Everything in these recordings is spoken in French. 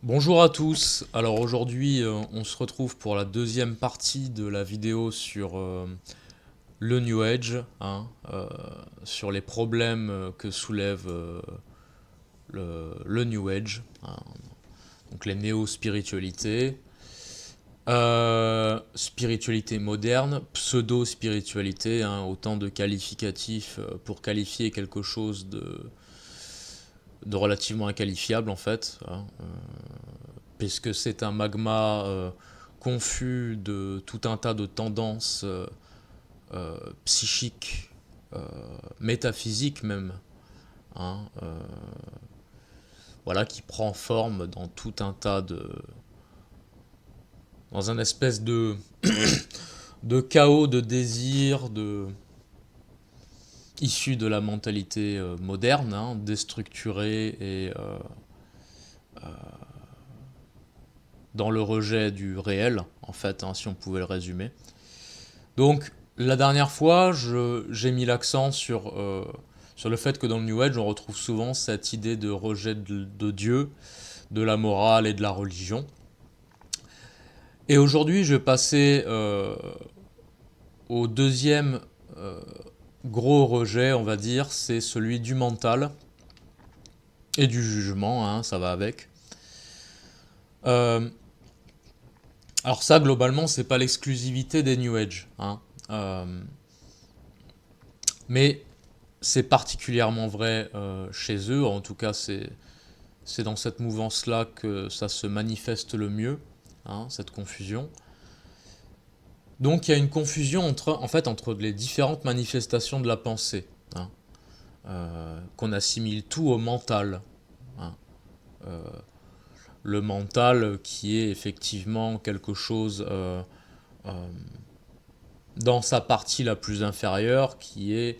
Bonjour à tous. Alors aujourd'hui, on se retrouve pour la deuxième partie de la vidéo sur le New Age, sur les problèmes que soulève le New Age, donc les néo-spiritualités, spiritualité moderne, pseudo-spiritualité, autant de qualificatifs pour qualifier quelque chose de relativement inqualifiable en fait, puisque c'est un magma confus de tout un tas de tendances psychiques, métaphysiques même, hein, voilà, qui prend forme dans tout un tas dans un espèce de chaos de désirs, issus de la mentalité moderne, déstructurée et dans le rejet du réel, en fait, si on pouvait le résumer. Donc, la dernière fois, j'ai mis l'accent sur le fait que dans le New Age, on retrouve souvent cette idée de rejet de Dieu, de la morale et de la religion. Et aujourd'hui, je vais passer au deuxième gros rejet, on va dire, c'est celui du mental et du jugement, ça va avec. Euh, alors ça, globalement, c'est pas l'exclusivité des New Age, mais c'est particulièrement vrai chez eux, en tout cas c'est dans cette mouvance-là que ça se manifeste le mieux, cette confusion. Donc il y a une confusion entre les différentes manifestations de la pensée, qu'on assimile tout au mental. hein. Euh, le mental qui est effectivement quelque chose euh, dans sa partie la plus inférieure, qui est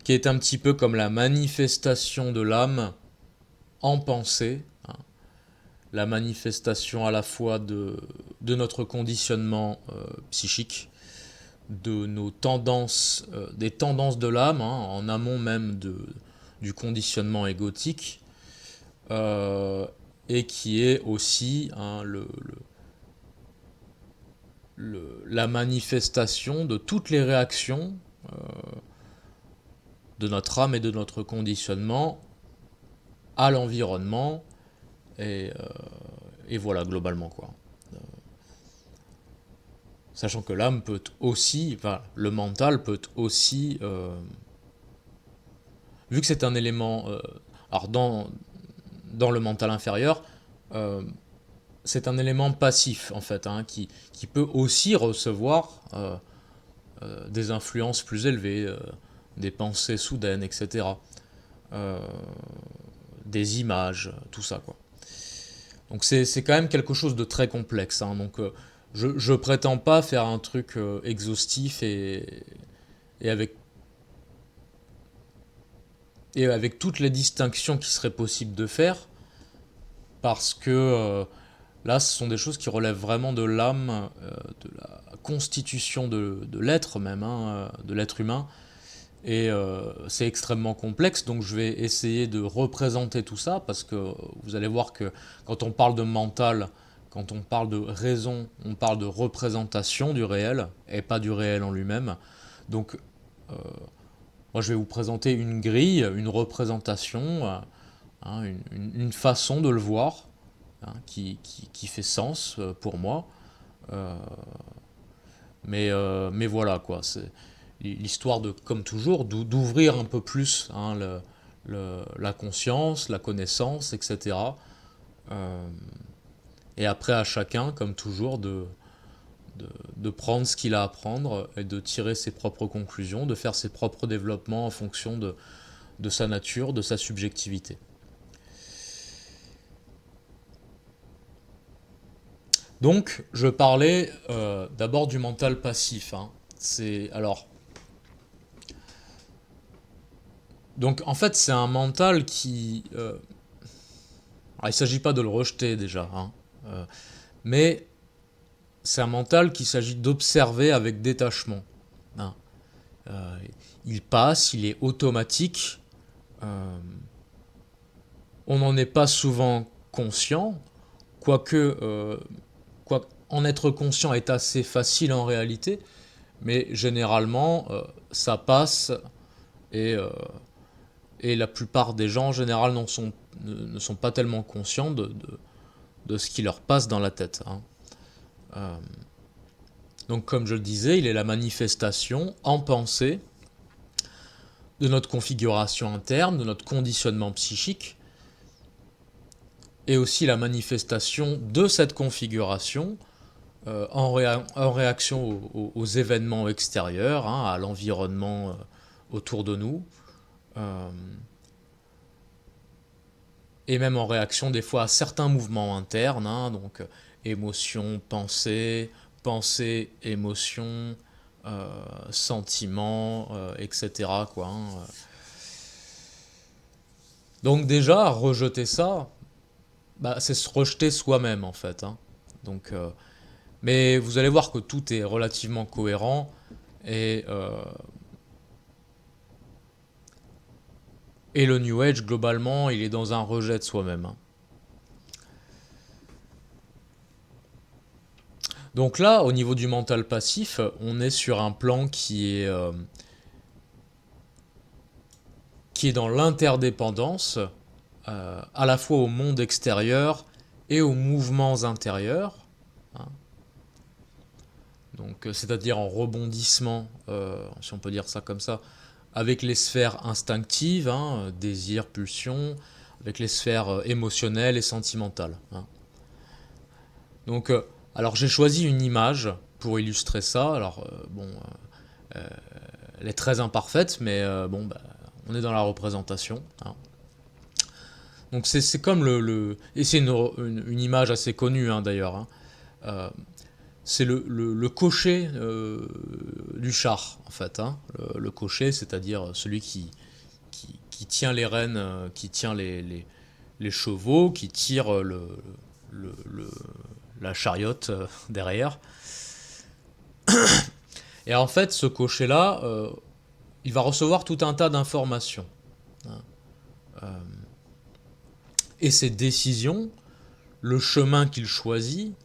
un petit peu comme la manifestation de l'âme en pensée, la manifestation à la fois de notre conditionnement psychique, de nos tendances, des tendances de l'âme, en amont même du conditionnement égotique, et qui est aussi la manifestation de toutes les réactions de notre âme et de notre conditionnement à l'environnement, et, euh, et voilà globalement quoi. Sachant que l'âme peut aussi, enfin le mental peut aussi, vu que c'est un élément, alors dans le mental inférieur, euh, c'est un élément passif en fait, qui peut aussi recevoir des influences plus élevées, des pensées soudaines, etc. Euh, des images, tout ça quoi. Donc c'est quand même quelque chose de très complexe. Donc je prétends pas faire un truc exhaustif et avec, et avec toutes les distinctions qui seraient possibles de faire, parce que là, ce sont des choses qui relèvent vraiment de l'âme, de la constitution de l'être même, de l'être humain. Et c'est extrêmement complexe, donc je vais essayer de représenter tout ça, parce que vous allez voir que quand on parle de mental, quand on parle de raison, on parle de représentation du réel, et pas du réel en lui-même. Donc moi je vais vous présenter une grille, une représentation, une façon de le voir, qui fait sens pour moi. Euh, mais voilà quoi, c'est l'histoire de, comme toujours, d'ouvrir un peu plus la conscience, la connaissance, etc. Euh, et après à chacun, comme toujours, de prendre ce qu'il a à prendre et de tirer ses propres conclusions, de faire ses propres développements en fonction de sa nature, de sa subjectivité. Donc, je parlais d'abord du mental passif. Alors, donc en fait, c'est un mental qui, alors, il ne s'agit pas de le rejeter déjà, mais c'est un mental qu'il s'agit d'observer avec détachement. Euh, il passe, il est automatique, euh, On n'en est pas souvent conscient, quoique en être conscient est assez facile en réalité, mais généralement ça passe et, euh, et la plupart des gens en général ne sont pas tellement conscients de ce qui leur passe dans la tête. Hein. Euh, donc comme je le disais, il est la manifestation en pensée de notre configuration interne, de notre conditionnement psychique, et aussi la manifestation de cette configuration en réaction aux événements extérieurs, hein, à l'environnement autour de nous, euh, et même en réaction des fois à certains mouvements internes, hein, donc émotion, pensée, pensée, émotion, sentiment, etc. Quoi, hein. Donc déjà, rejeter ça, bah, c'est se rejeter soi-même en fait. Hein. Donc, mais vous allez voir que tout est relativement cohérent et, euh, et le New Age globalement, il est dans un rejet de soi-même. Hein. Donc là, au niveau du mental passif, on est sur un plan qui est dans l'interdépendance, à la fois au monde extérieur et aux mouvements intérieurs. Hein. Donc, c'est-à-dire en rebondissement, si on peut dire ça comme ça, avec les sphères instinctives, hein, désir, pulsion, avec les sphères émotionnelles et sentimentales. Hein. Donc, alors j'ai choisi une image pour illustrer ça. Alors, bon, elle est très imparfaite, mais bon, bah, on est dans la représentation. Hein. Donc c'est comme et c'est une image assez connue hein, d'ailleurs. Hein. Euh, c'est le cocher du char en fait. Hein. Le cocher, c'est-à-dire celui qui tient les rênes, qui tient les chevaux, qui tire le- le- la chariote derrière. Et en fait, ce cocher-là, il va recevoir tout un tas d'informations. Hein. Euh, et ses décisions, le chemin qu'il choisit,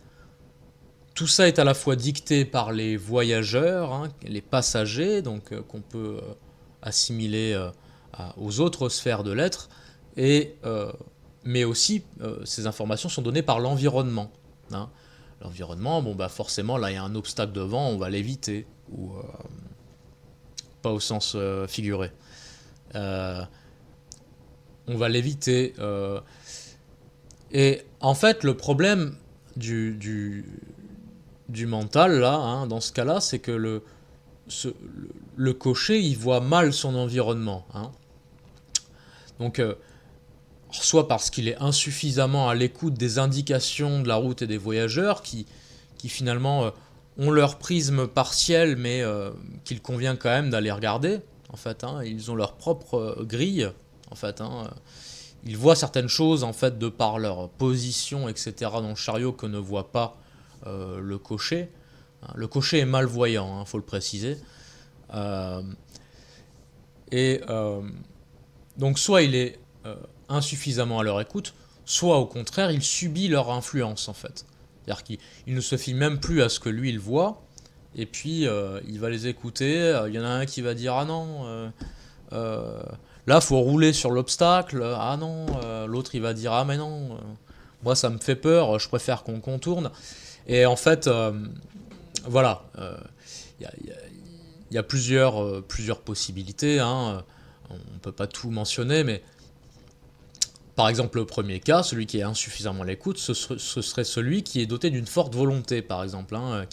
tout ça est à la fois dicté par les voyageurs, hein, les passagers, donc qu'on peut assimiler aux autres sphères de l'être, et, mais aussi ces informations sont données par l'environnement. Hein. L'environnement, bon bah forcément là il y a un obstacle devant, on va l'éviter, ou pas au sens figuré. Euh, on va l'éviter. Et en fait le problème du mental là, hein, dans ce cas-là, c'est que le cocher il voit mal son environnement. Hein. Donc soit parce qu'il est insuffisamment à l'écoute des indications de la route et des voyageurs qui finalement ont leur prisme partiel mais qu'il convient quand même d'aller regarder. En fait, hein, ils ont leur propre grille. En fait, hein, ils voient certaines choses en fait de par leur position, etc. dans le chariot que ne voit pas le cocher. Le cocher est malvoyant, il faut le préciser. Euh, et donc soit il est insuffisamment à leur écoute, soit au contraire il subit leur influence en fait. C'est-à-dire qu'il ne se fie même plus à ce que lui il voit, et puis il va les écouter. Il y en a un qui va dire ah non, euh, là faut rouler sur l'obstacle, ah non, l'autre il va dire ah mais non, moi ça me fait peur, je préfère qu'on contourne. Et en fait, voilà, il y a plusieurs possibilités. Hein. On ne peut pas tout mentionner, mais par exemple, le premier cas, celui qui est insuffisamment à l'écoute, ce serait celui qui est doté d'une forte volonté, par exemple, hein,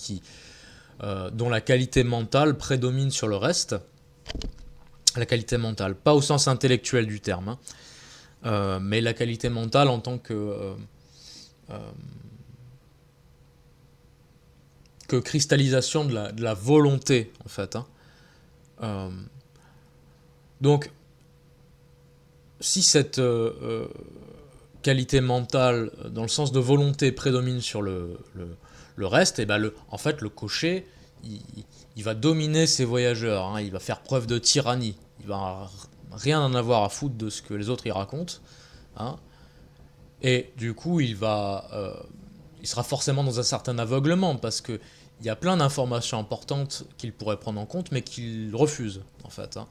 dont la qualité mentale prédomine sur le reste. La qualité mentale, pas au sens intellectuel du terme, hein, mais la qualité mentale en tant euh, que cristallisation de la volonté, en fait. Hein. Euh, donc, si cette qualité mentale, dans le sens de volonté, prédomine sur le reste, et ben en fait, le cocher, il, il va dominer ses voyageurs, hein, il va faire preuve de tyrannie, il va rien en avoir à foutre de ce que les autres y racontent. Hein. Et du coup, il sera forcément dans un certain aveuglement parce que il y a plein d'informations importantes qu'il pourrait prendre en compte, mais qu'il refuse, en fait, hein.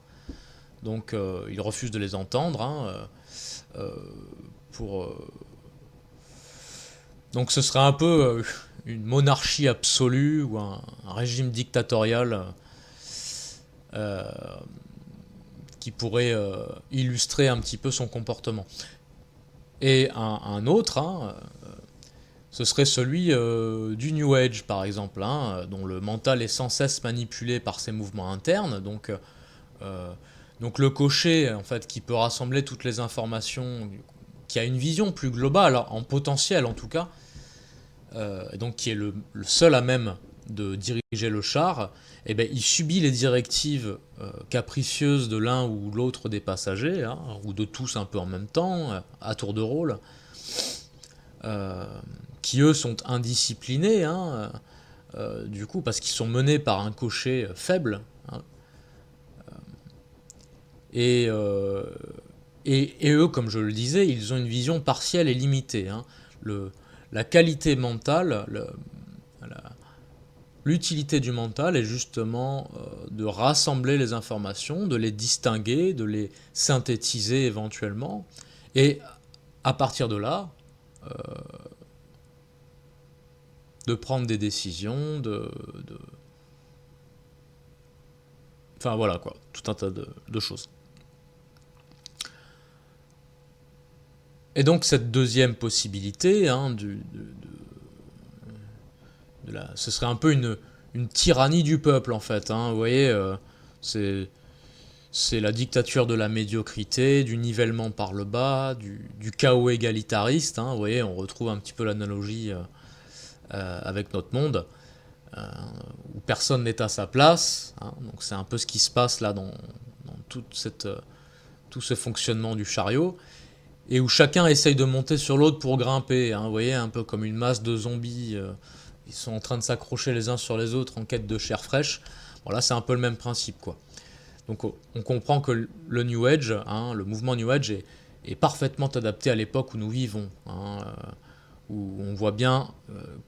Donc, il refuse de les entendre, hein, euh, pour, donc, ce serait un peu une monarchie absolue ou un régime dictatorial euh, qui pourrait illustrer un petit peu son comportement. Et un autre, hein, ce serait celui du New Age, par exemple, hein, dont le mental est sans cesse manipulé par ses mouvements internes. Euh, donc le cocher, en fait, qui peut rassembler toutes les informations, qui a une vision plus globale, en potentiel en tout cas, donc qui est le seul à même de diriger le char, eh ben, il subit les directives capricieuses de l'un ou l'autre des passagers, hein, ou de tous un peu en même temps, à tour de rôle, euh, qui eux sont indisciplinés, hein, du coup, parce qu'ils sont menés par un cocher faible, hein, et, euh, et eux, comme je le disais, ils ont une vision partielle et limitée, hein. Le, la qualité mentale, l'utilité du mental est justement de rassembler les informations, de les distinguer, de les synthétiser éventuellement, et à partir de là, de prendre des décisions, enfin voilà quoi, tout un tas de choses. Et donc cette deuxième possibilité, hein, ce serait un peu une tyrannie du peuple en fait, hein, vous voyez, c'est c'est la dictature de la médiocrité, du nivellement par le bas, du chaos égalitariste, hein, vous voyez, on retrouve un petit peu l'analogie avec notre monde, euh, où personne n'est à sa place, hein, donc c'est un peu ce qui se passe là dans tout ce fonctionnement du chariot, et où chacun essaye de monter sur l'autre pour grimper, hein, vous voyez, un peu comme une masse de zombies, ils sont en train de s'accrocher les uns sur les autres en quête de chair fraîche. Bon là c'est un peu le même principe quoi. Donc on comprend que le New Age, hein, le mouvement New Age est parfaitement adapté à l'époque où nous vivons, hein, où on voit bien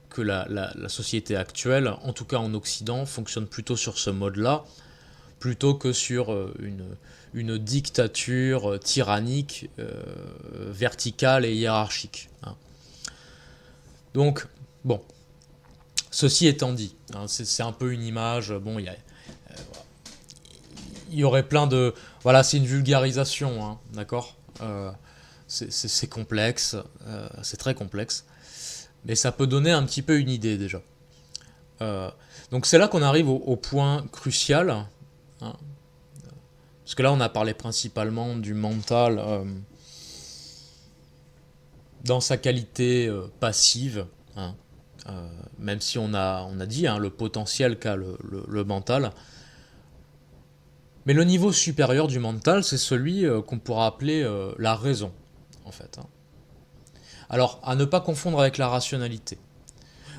que la société actuelle, en tout cas en Occident, fonctionne plutôt sur ce mode-là, plutôt que sur une dictature tyrannique, verticale et hiérarchique, hein. Donc, bon, ceci étant dit, hein, c'est un peu une image, bon, il y aurait plein de... Voilà, c'est une vulgarisation, hein, d'accord, c'est complexe, c'est très complexe, mais ça peut donner un petit peu une idée déjà. Donc c'est là qu'on arrive au point crucial, hein, parce que là on a parlé principalement du mental dans sa qualité passive, hein, même si on a dit, hein, le potentiel qu'a le mental. Mais le niveau supérieur du mental, c'est celui qu'on pourra appeler la raison, en fait, hein. Alors, à ne pas confondre avec la rationalité.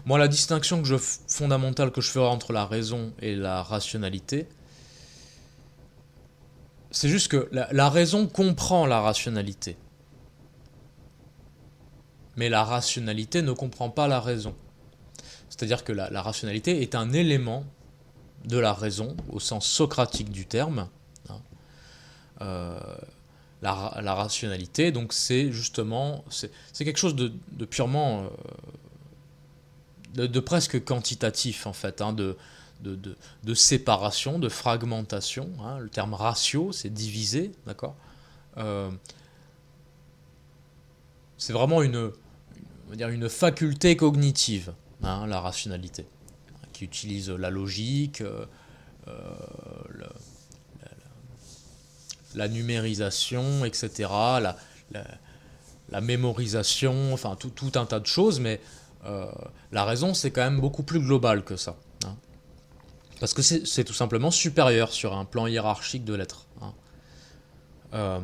Moi, la distinction fondamentale que je ferai entre la raison et la rationalité, c'est juste que la raison comprend la rationalité. Mais la rationalité ne comprend pas la raison. C'est-à-dire que la rationalité est un élément de la raison, au sens socratique du terme, hein. Euh, la rationalité, donc c'est justement, c'est quelque chose de purement, de presque quantitatif en fait, hein, de séparation, de fragmentation, hein. Le terme ratio, c'est diviser, d'accord. Euh, c'est vraiment on va dire une faculté cognitive, hein, la rationalité, qui utilise la logique, le- la numérisation, etc., la, la mémorisation, enfin tout un tas de choses, mais la raison c'est quand même beaucoup plus global que ça, hein. Parce que c'est tout simplement supérieur sur un plan hiérarchique de l'être, hein. Euh,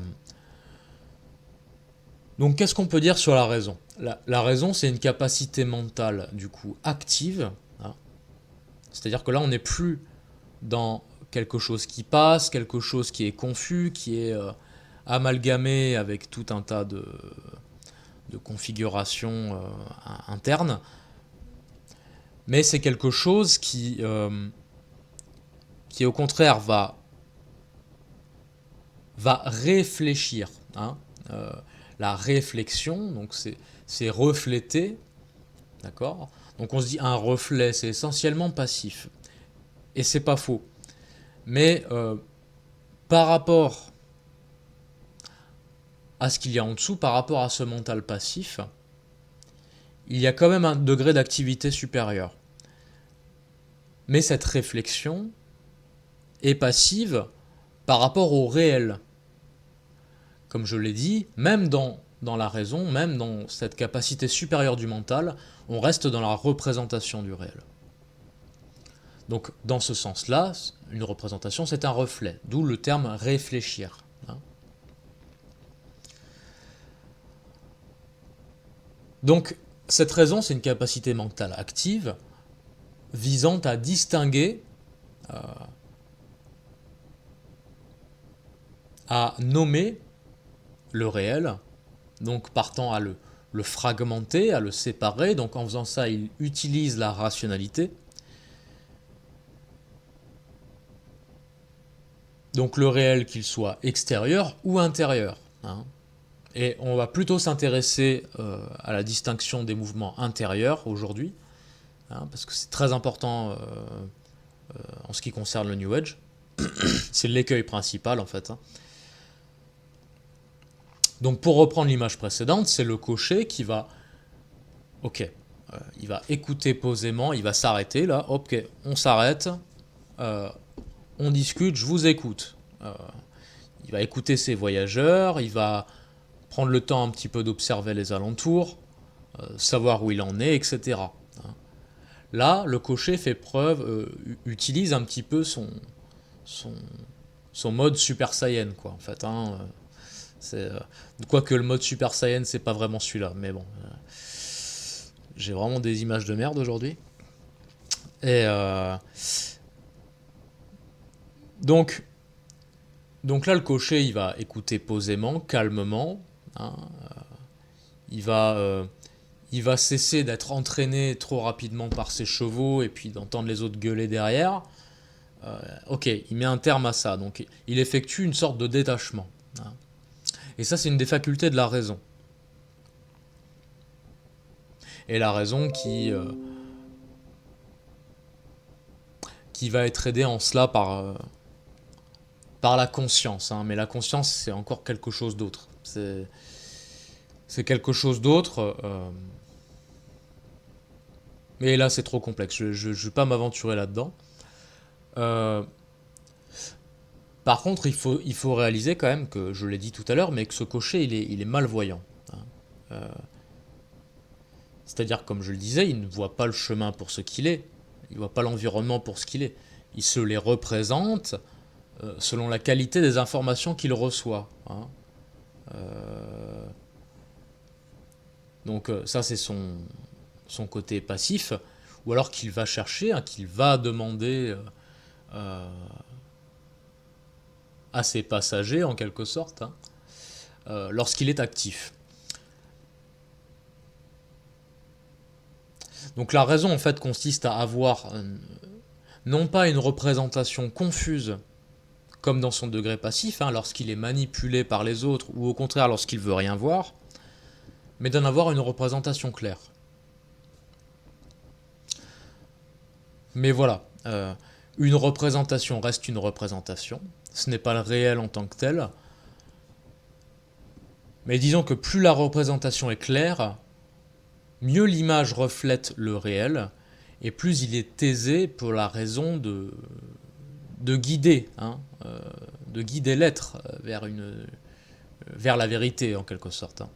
donc qu'est-ce qu'on peut dire sur la raison? La raison c'est une capacité mentale du coup active, hein. C'est-à-dire que là on n'est plus dans quelque chose qui passe, quelque chose qui est confus, qui est amalgamé avec tout un tas de configuration interne, mais c'est quelque chose qui au contraire va réfléchir. Hein. La réflexion, donc c'est refléter, d'accord. Donc on se dit un reflet, c'est essentiellement passif, et c'est pas faux. Mais par rapport à ce qu'il y a en dessous, par rapport à ce mental passif, il y a quand même un degré d'activité supérieur. Mais cette réflexion est passive par rapport au réel. Comme je l'ai dit, même dans la raison, même dans cette capacité supérieure du mental, on reste dans la représentation du réel. Donc dans ce sens-là, une représentation c'est un reflet, d'où le terme réfléchir. Hein. Donc cette raison c'est une capacité mentale active visant à distinguer, à nommer le réel, donc partant à le fragmenter, à le séparer. Donc en faisant ça, il utilise la rationalité. Donc le réel, qu'il soit extérieur ou intérieur. Hein. Et on va plutôt s'intéresser à la distinction des mouvements intérieurs aujourd'hui, hein, parce que c'est très important en ce qui concerne le New Age. C'est l'écueil principal en fait. Hein. Donc pour reprendre l'image précédente, c'est le cocher qui va, il va écouter posément, il va s'arrêter là, ok, on s'arrête, on discute, je vous écoute. Il va écouter ses voyageurs, il va prendre le temps un petit peu d'observer les alentours, savoir où il en est, etc. Là, le cocher fait preuve, utilise un petit peu son mode Super Saiyan, quoi, en fait. Hein. Quoique le mode Super Saiyan, c'est pas vraiment celui-là, mais bon. J'ai vraiment des images de merde aujourd'hui. Et donc là, le cocher, il va écouter posément, calmement. Hein, il va cesser d'être entraîné trop rapidement par ses chevaux et puis d'entendre les autres gueuler derrière. Ok, il met un terme à ça. Donc il effectue une sorte de détachement. Hein. Et ça, c'est une des facultés de la raison. Et la raison qui va être aidée en cela par la conscience. Hein. Mais la conscience, c'est encore quelque chose d'autre. C'est quelque chose d'autre. Mais là, c'est trop complexe. Je ne vais pas m'aventurer là-dedans. Par contre, il faut réaliser quand même que, je l'ai dit tout à l'heure, mais que ce cocher, il est malvoyant. Hein. C'est-à-dire, comme je le disais, il ne voit pas le chemin pour ce qu'il est. Il ne voit pas l'environnement pour ce qu'il est. Il se les représente selon la qualité des informations qu'il reçoit. Hein. Donc ça, c'est son côté passif. Ou alors qu'il va chercher, hein, qu'il va demander à ses passagers, en quelque sorte, hein, lorsqu'il est actif. Donc la raison, en fait, consiste à avoir non pas une représentation confuse, comme dans son degré passif, hein, lorsqu'il est manipulé par les autres, ou au contraire lorsqu'il veut rien voir, mais d'en avoir une représentation claire. Mais voilà, une représentation reste une représentation, ce n'est pas le réel en tant que tel, mais disons que plus la représentation est claire, mieux l'image reflète le réel, et plus il est aisé pour la raison de guider, hein, de guider l'être vers la vérité en quelque sorte. Hein.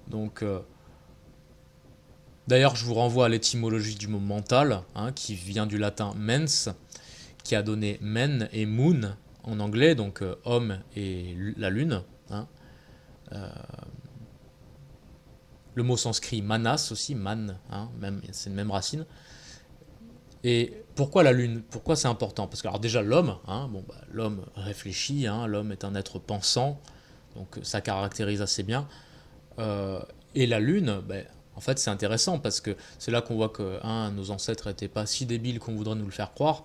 Donc, d'ailleurs, je vous renvoie à l'étymologie du mot mental, hein, qui vient du latin mens, qui a donné men et moon en anglais, donc homme et la lune. Hein. Le mot sanskrit manas aussi, man, hein, c'est une même racine. Et pourquoi la lune? Pourquoi c'est important? Parce que alors déjà l'homme, hein, l'homme réfléchit, hein, l'homme est un être pensant, donc ça caractérise assez bien. Et la Lune, ben, en fait, c'est intéressant parce que c'est là qu'on voit que nos ancêtres n'étaient pas si débiles qu'on voudrait nous le faire croire,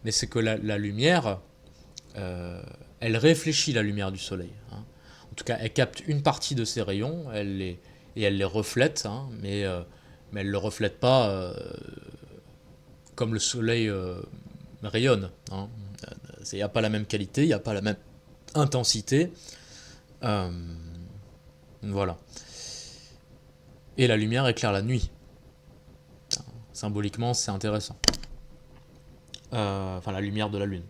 mais c'est que la lumière, euh, elle réfléchit la lumière du Soleil, hein. En tout cas, elle capte une partie de ses rayons, et elle les reflète, hein, mais elle ne le reflète pas comme le Soleil rayonne, hein. Il n'y a pas la même qualité, il n'y a pas la même intensité. Euh, voilà. Et la lumière éclaire la nuit. Symboliquement, c'est intéressant. Enfin, la lumière de la Lune.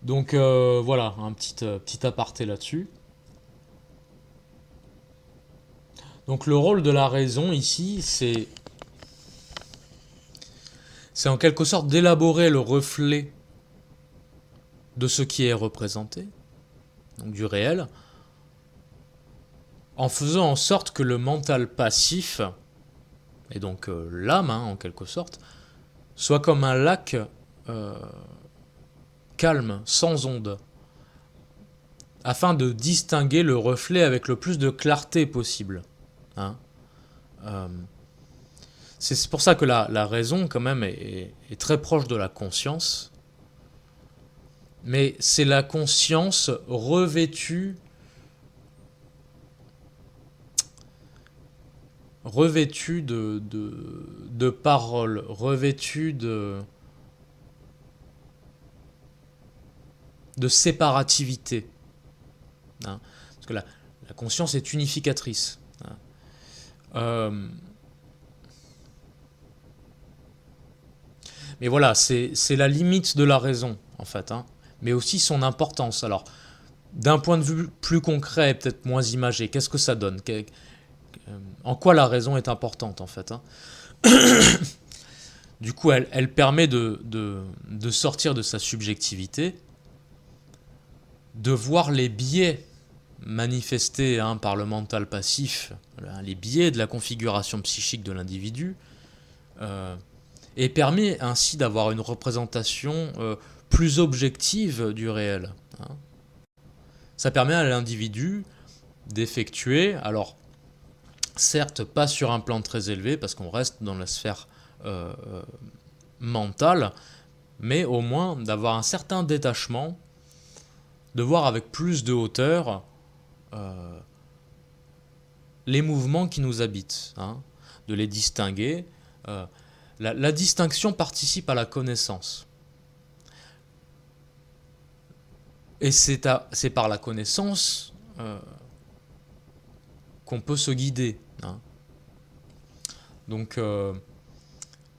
Donc voilà, un petit aparté là-dessus. Donc le rôle de la raison ici, c'est en quelque sorte d'élaborer le reflet de ce qui est représenté, donc du réel, en faisant en sorte que le mental passif, et donc l'âme hein, en quelque sorte, soit comme un lac euh, calme, sans ondes, afin de distinguer le reflet avec le plus de clarté possible, hein. Euh, c'est pour ça que la raison, quand même, est très proche de la conscience, mais c'est la conscience revêtue de paroles, revêtue de séparativité, hein. Parce que la conscience est unificatrice, hein. Euh, mais voilà, c'est la limite de la raison, en fait, hein, mais aussi son importance. Alors, d'un point de vue plus concret, peut-être moins imagé, qu'est-ce que ça donne? En quoi la raison est importante, en fait, hein? Du coup, elle permet de sortir de sa subjectivité, de voir les biais manifestés hein, par le mental passif, les biais de la configuration psychique de l'individu, euh, et permet ainsi d'avoir une représentation plus objective du réel, hein. Ça permet à l'individu d'effectuer, alors certes pas sur un plan très élevé, parce qu'on reste dans la sphère euh, euh, mentale, mais au moins d'avoir un certain détachement, de voir avec plus de hauteur euh, les mouvements qui nous habitent, hein, de les distinguer. La distinction participe à la connaissance. Et c'est par la connaissance qu'on peut se guider, hein. Donc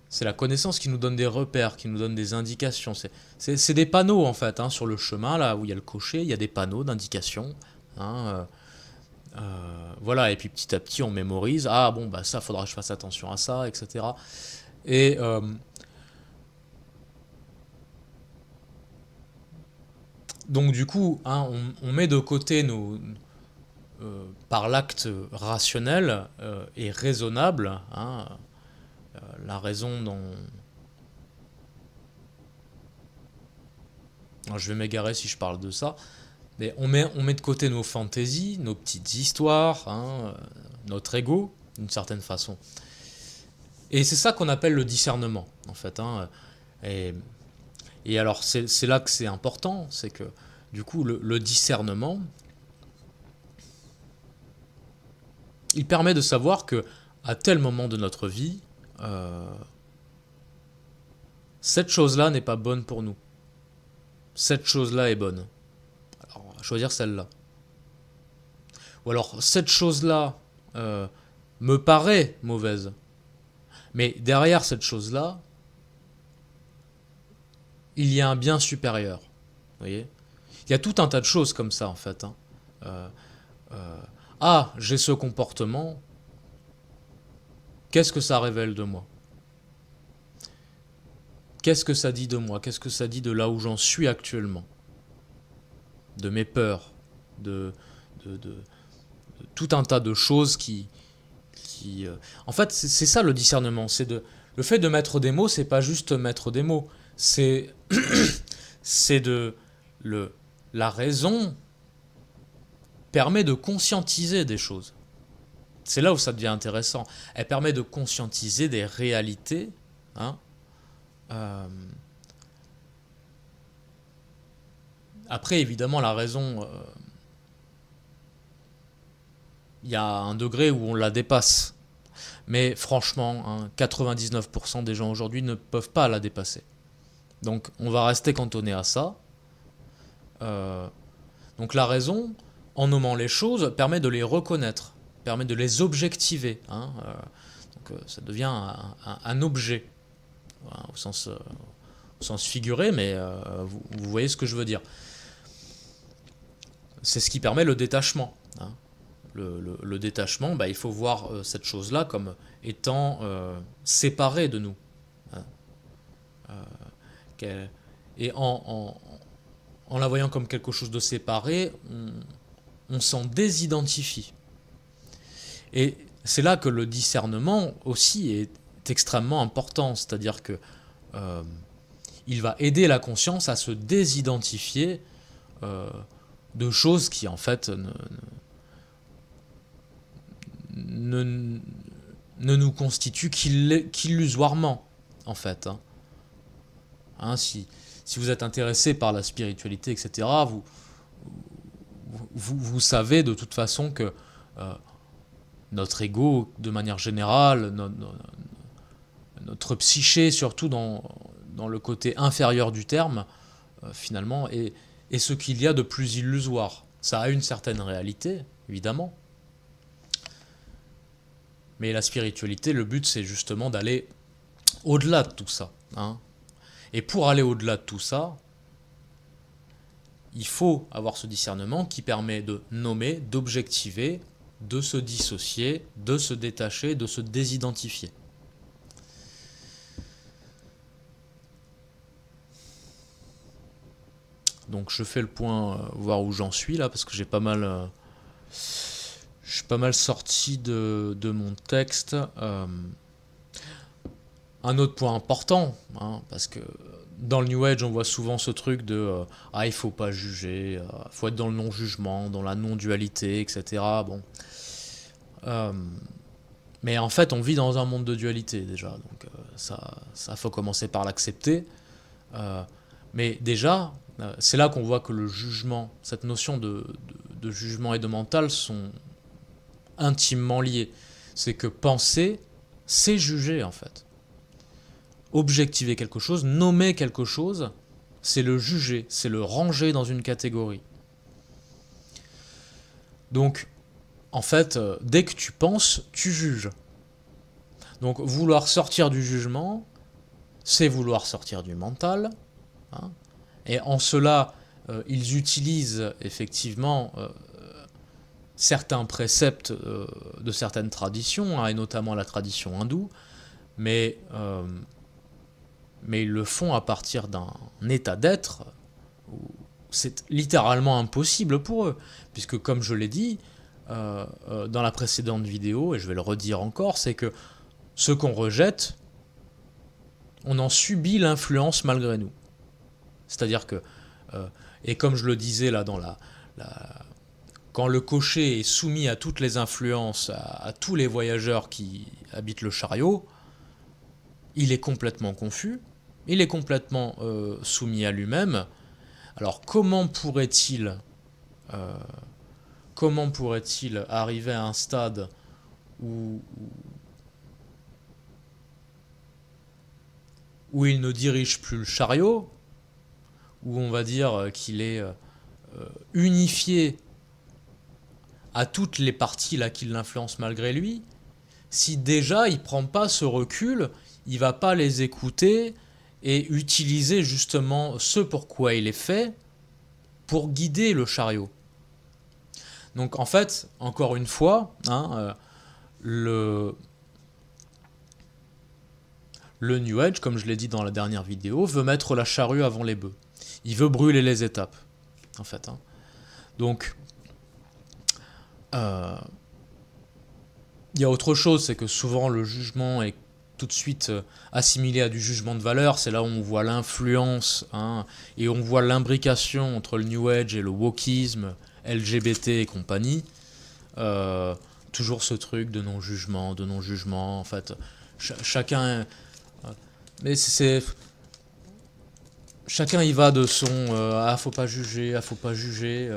c'est la connaissance qui nous donne des repères, qui nous donne des indications. C'est des panneaux en fait, hein, sur le chemin, là où il y a le cocher, il y a des panneaux d'indication, hein, voilà, et puis petit à petit on mémorise, ah bon bah ça faudra que je fasse attention à ça, etc. Et donc du coup, hein, on met de côté par l'acte rationnel et raisonnable, hein, la raison dont... Alors, je vais m'égarer si je parle de ça, mais on met de côté nos fantaisies, nos petites histoires, hein, notre ego, d'une certaine façon. Et c'est ça qu'on appelle le discernement, en fait, hein. Et, et alors, c'est là que c'est important, c'est que, du coup, le discernement, il permet de savoir que, à tel moment de notre vie, euh, cette chose-là n'est pas bonne pour nous. Cette chose-là est bonne. Alors, on va choisir celle-là. Ou alors, cette chose-là me paraît mauvaise. Mais derrière cette chose-là, il y a un bien supérieur. Vous voyez? Il y a tout un tas de choses comme ça, en fait, hein. Euh, euh, ah, j'ai ce comportement, qu'est-ce que ça révèle de moi? Qu'est-ce que ça dit de moi? Qu'est-ce que ça dit de là où j'en suis actuellement? De mes peurs, de tout un tas de choses En fait, c'est ça le discernement. Le fait de mettre des mots, c'est pas juste mettre des mots. C'est c'est de le la raison permet de conscientiser des choses. c'est là où ça devient intéressant. Elle permet de conscientiser des réalités, hein. Après, évidemment, la raison, il y a un degré où on la dépasse. Mais franchement, hein, 99% des gens aujourd'hui ne peuvent pas la dépasser. Donc on va rester cantonné à ça. Donc la raison, en nommant les choses, permet de les reconnaître, permet de les objectiver, hein. Donc ça devient un objet, voilà, au sens figuré, mais vous voyez ce que je veux dire. C'est ce qui permet le détachement, hein. Le détachement, il faut voir cette chose-là comme étant séparée de nous, hein. Et en la voyant comme quelque chose de séparé, on s'en désidentifie. Et c'est là que le discernement aussi est extrêmement important, c'est-à-dire que il va aider la conscience à se désidentifier de choses qui en fait ne nous constituent qu'illusoirement, en fait, hein. Hein, si vous êtes intéressé par la spiritualité, etc., vous savez de toute façon que notre ego, de manière générale, notre psyché, surtout dans le côté inférieur du terme, finalement, est ce qu'il y a de plus illusoire. Ça a une certaine réalité, évidemment. Mais la spiritualité, le but, c'est justement d'aller au-delà de tout ça, hein. Et pour aller au-delà de tout ça, il faut avoir ce discernement qui permet de nommer, d'objectiver, de se dissocier, de se détacher, de se désidentifier. Donc je fais le point, voir où j'en suis là, parce que je suis pas mal sorti de mon texte. Un autre point important, hein, parce que dans le New Age, on voit souvent ce truc de il faut pas juger, faut être dans le non-jugement, dans la non-dualité, etc. Bon. Mais en fait, on vit dans un monde de dualité déjà, donc ça faut commencer par l'accepter. Mais déjà, c'est là qu'on voit que le jugement, cette notion de jugement et de mental sont intimement liés. C'est que penser, c'est juger en fait. Objectiver quelque chose, nommer quelque chose, c'est le juger, c'est le ranger dans une catégorie. Donc, en fait, dès que tu penses, tu juges. Donc, vouloir sortir du jugement, c'est vouloir sortir du mental, hein. Et en cela, ils utilisent effectivement certains préceptes de certaines traditions, hein, et notamment la tradition hindoue, mais ils le font à partir d'un état d'être où c'est littéralement impossible pour eux, puisque comme je l'ai dit dans la précédente vidéo, et je vais le redire encore, c'est que ce qu'on rejette, on en subit l'influence malgré nous. C'est-à-dire que, et comme je le disais là quand le cocher est soumis à toutes les influences, à tous les voyageurs qui habitent le chariot, il est complètement confus, il est complètement soumis à lui-même. Alors comment pourrait-il arriver à un stade où il ne dirige plus le chariot, où on va dire qu'il est unifié à toutes les parties là qui l'influencent malgré lui, si déjà il prend pas ce recul, il va pas les écouter et utiliser justement ce pourquoi il est fait pour guider le chariot. Donc en fait, encore une fois, hein, le New Age, comme je l'ai dit dans la dernière vidéo, veut mettre la charrue avant les bœufs. Il veut brûler les étapes, en fait, hein. Donc, il y a autre chose, c'est que souvent le jugement est tout de suite assimilé à du jugement de valeur. C'est là où on voit l'influence, hein, et on voit l'imbrication entre le New Age et le wokisme, LGBT et compagnie. toujours ce truc de non-jugement, en fait. Chacun... Mais chacun y va de son ah faut pas juger, ah faut pas juger.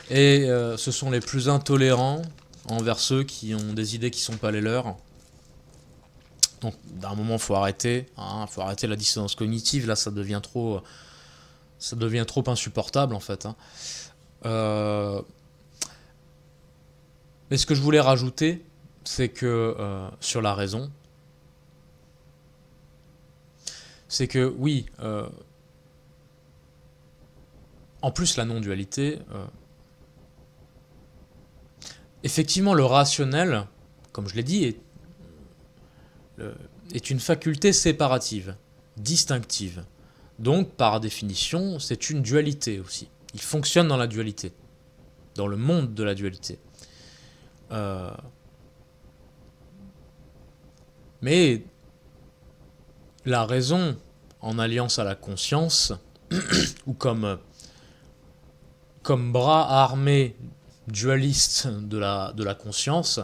Ce sont les plus intolérants envers ceux qui ont des idées qui sont pas les leurs. Donc d'un moment faut arrêter, hein, faut arrêter la dissonance cognitive, là ça devient trop insupportable en fait. Hein. Mais ce que je voulais rajouter, c'est que sur la raison, c'est que oui, en plus la non-dualité, effectivement le rationnel, comme je l'ai dit, est une faculté séparative, distinctive. Donc par définition, c'est une dualité aussi. Il fonctionne dans la dualité, dans le monde de la dualité. Mais la raison, en alliance à la conscience, ou comme bras armé dualiste de la conscience,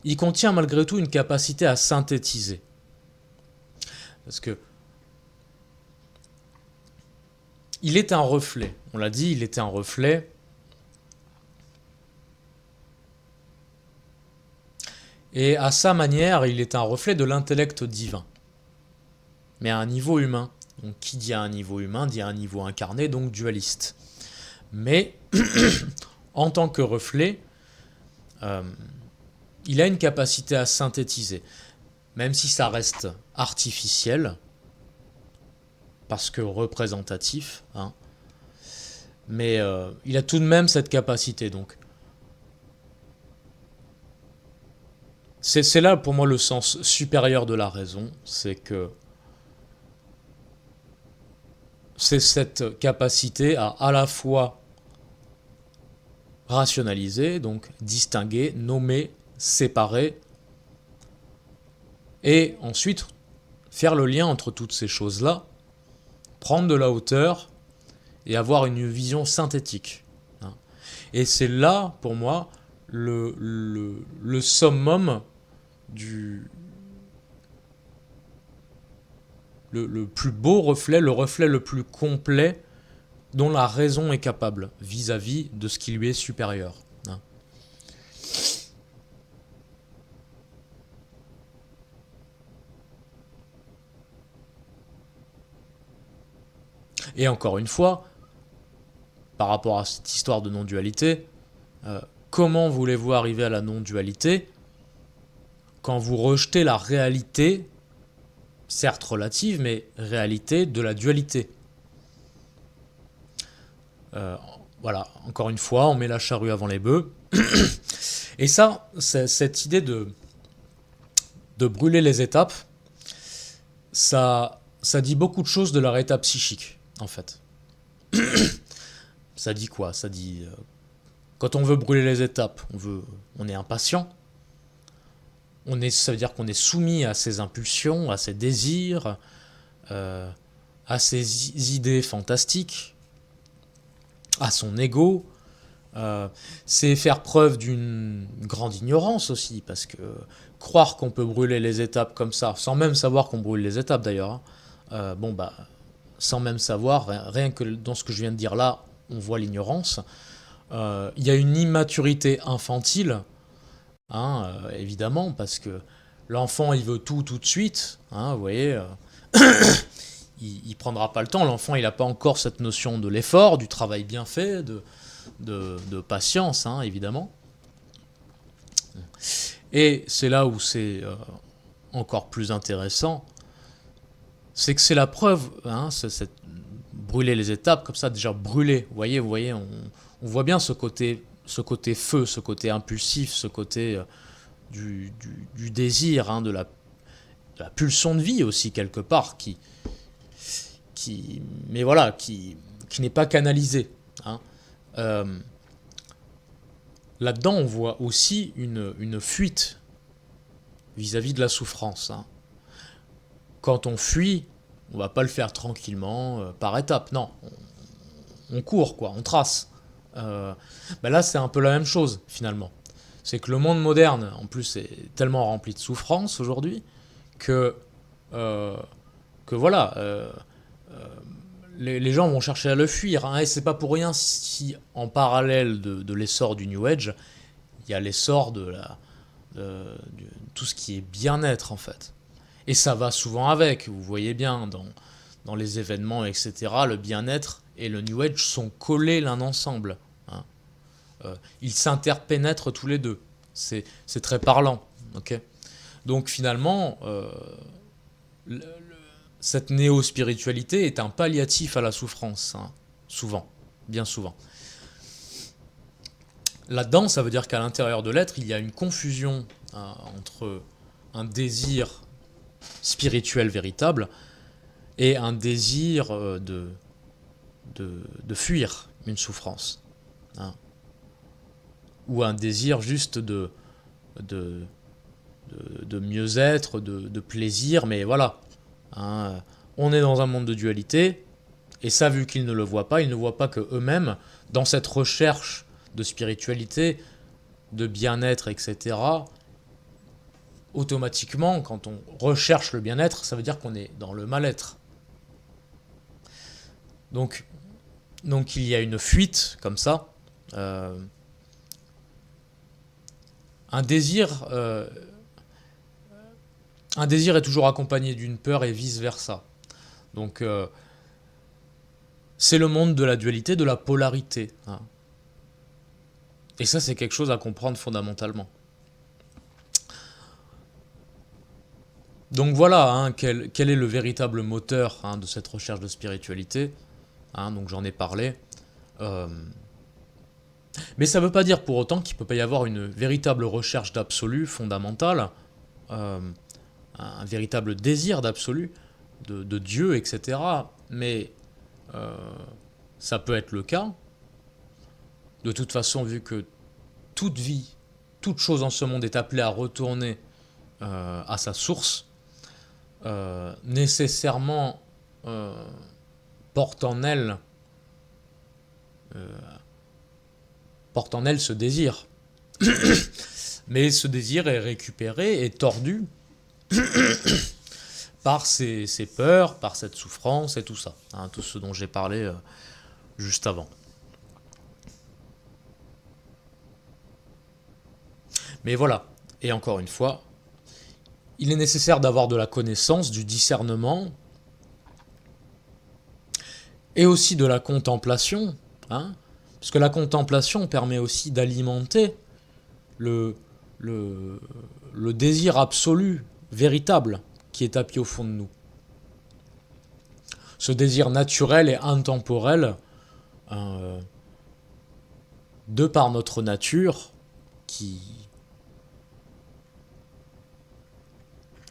il contient malgré tout une capacité à synthétiser. Parce que il est un reflet, on l'a dit, il est un reflet. Et à sa manière, il est un reflet de l'intellect divin. Mais à un niveau humain. Donc qui dit à un niveau humain, dit à un niveau incarné, donc dualiste. Mais, en tant que reflet, il a une capacité à synthétiser. Même si ça reste artificiel, parce que représentatif, hein, mais il a tout de même cette capacité. Donc, c'est là pour moi le sens supérieur de la raison, c'est que c'est cette capacité à la fois rationaliser, donc distinguer, nommer, séparer, et ensuite faire le lien entre toutes ces choses-là, prendre de la hauteur et avoir une vision synthétique. Et c'est là, pour moi, le summum le plus beau reflet, le reflet le plus complet dont la raison est capable vis-à-vis de ce qui lui est supérieur. Et encore une fois, par rapport à cette histoire de non-dualité, comment voulez-vous arriver à la non-dualité quand vous rejetez la réalité, certes relative, mais réalité de la dualité. Voilà, encore une fois, on met la charrue avant les bœufs. Et ça, cette idée de brûler les étapes, ça dit beaucoup de choses de leur état psychique, en fait. Ça dit quoi? Ça dit... quand on veut brûler les étapes, on est impatient. Ça veut dire qu'on est soumis à ses impulsions, à ses désirs, à ses idées fantastiques, à son ego. C'est faire preuve d'une grande ignorance aussi, parce que croire qu'on peut brûler les étapes comme ça, sans même savoir qu'on brûle les étapes d'ailleurs, sans même savoir, rien que dans ce que je viens de dire là, on voit l'ignorance. Il y a une immaturité infantile, évidemment, parce que l'enfant il veut tout de suite, vous voyez, il prendra pas le temps, l'enfant il n'a pas encore cette notion de l'effort, du travail bien fait, de patience, évidemment. Et c'est là où c'est encore plus intéressant, c'est que c'est la preuve, c'est brûler les étapes comme ça, déjà brûler, vous voyez, on voit bien ce côté feu, ce côté impulsif, ce côté du désir, de la pulsion de vie aussi quelque part, mais voilà, qui n'est pas canalisé. Là-dedans, on voit aussi une fuite vis-à-vis de la souffrance. Quand on fuit, on va pas le faire tranquillement, par étapes. Non, on court, quoi, on trace. Là, c'est un peu la même chose, finalement. C'est que le monde moderne, en plus, est tellement rempli de souffrance aujourd'hui que, euh, que voilà, les gens vont chercher à le fuir, hein, et c'est pas pour rien si, en parallèle de l'essor du New Age, il y a l'essor de tout ce qui est bien-être, en fait. Et ça va souvent avec, vous voyez bien, dans les événements, etc., le bien-être et le New Age sont collés l'un ensemble, hein. Ils s'interpénètrent tous les deux. C'est très parlant. Ok. Donc finalement, le- le- cette néo-spiritualité est un palliatif à la souffrance, hein, souvent, bien souvent. Là-dedans, ça veut dire qu'à l'intérieur de l'être, il y a une confusion, hein, entre un désir spirituel véritable et un désir de fuir une souffrance, hein, ou un désir juste de, de mieux-être, de plaisir, mais voilà, hein, on est dans un monde de dualité, et ça, vu qu'ils ne le voient pas, ils ne voient pas que eux-mêmes, dans cette recherche de spiritualité, de bien-être, etc., automatiquement, quand on recherche le bien-être, ça veut dire qu'on est dans le mal-être. Donc, donc il y a une fuite comme ça, euh, un désir, euh, un désir est toujours accompagné d'une peur et vice versa. Donc c'est le monde de la dualité, de la polarité, hein. Et ça, c'est quelque chose à comprendre fondamentalement. Donc voilà, hein, quel est le véritable moteur, hein, de cette recherche de spiritualité, hein, donc j'en ai parlé. Euh, mais ça ne veut pas dire pour autant qu'il ne peut pas y avoir une véritable recherche d'absolu fondamentale, euh, un véritable désir d'absolu, de Dieu, etc. Mais euh, ça peut être le cas. De toute façon, vu que toute vie, toute chose en ce monde est appelée à retourner à sa source, nécessairement euh, porte en elle euh, porte en elle ce désir. Mais ce désir est récupéré et tordu par ces peurs, par cette souffrance et tout ça, hein, tout ce dont j'ai parlé juste avant. Mais voilà, et encore une fois, il est nécessaire d'avoir de la connaissance, du discernement, et aussi de la contemplation, hein, parce que la contemplation permet aussi d'alimenter le, le, le désir absolu, véritable, qui est tapis au fond de nous. Ce désir naturel et intemporel, euh, de par notre nature, qui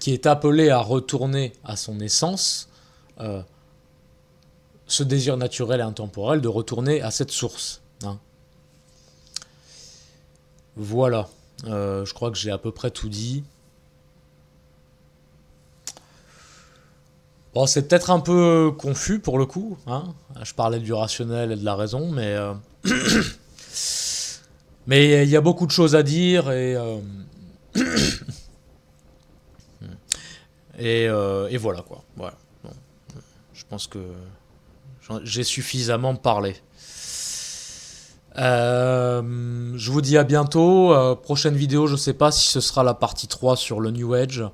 est appelé à retourner à son essence, euh, ce désir naturel et intemporel de retourner à cette source, hein. Voilà. Je crois que j'ai à peu près tout dit. Bon, c'est peut-être un peu confus pour le coup, hein. Je parlais du rationnel et de la raison, mais il y a beaucoup de choses à dire et voilà quoi. Voilà. Bon, je pense que j'ai suffisamment parlé. Je vous dis à bientôt. Prochaine vidéo, je sais pas si ce sera la partie 3 sur le New Age.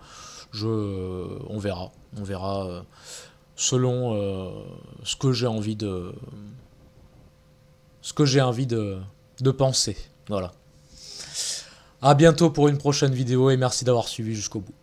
On verra. On verra selon ce que j'ai envie de penser. Voilà. À bientôt pour une prochaine vidéo et merci d'avoir suivi jusqu'au bout.